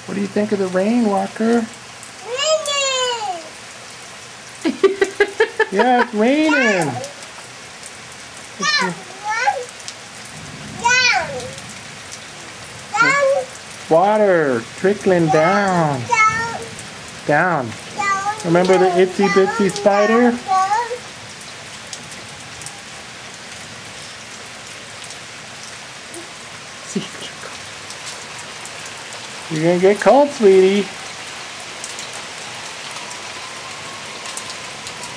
What do you think of the rain, Walker? Raining! Yeah, it's raining. Down. Water trickling down. Down. Remember the itsy bitsy spider? You're gonna get cold, sweetie.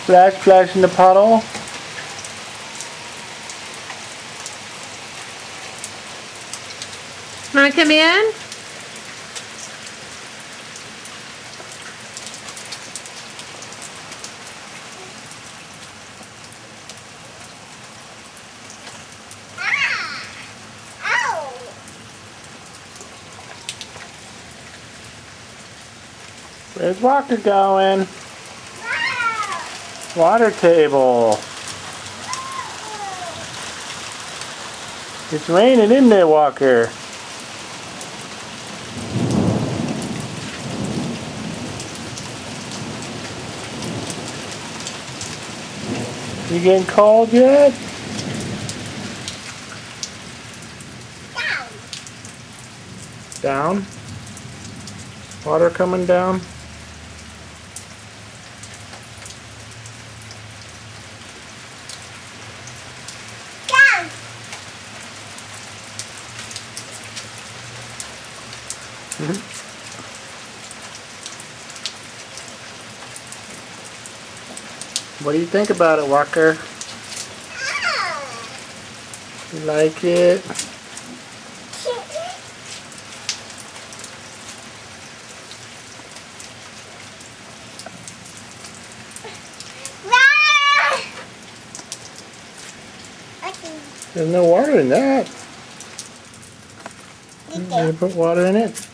Splash, splash in the puddle. Wanna come in? Where's Walker going? Water table. It's raining, isn't it, Walker? You getting cold yet? Down. Water coming down. What do you think about it, Walker? You like it? There's no water in that. You put water in it?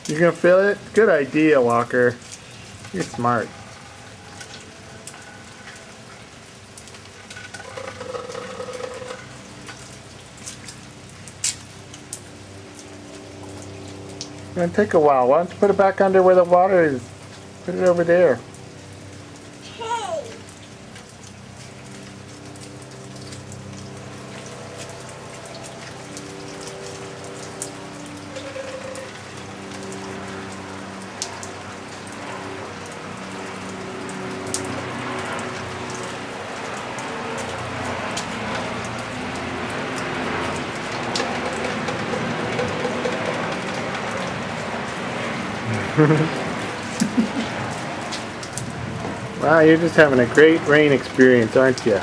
You're gonna fill it? Good idea, Walker. You're smart. It's gonna take a while. Why don't you put it back under where the water is? Put it over there. Wow, you're just having a great rain experience, aren't you?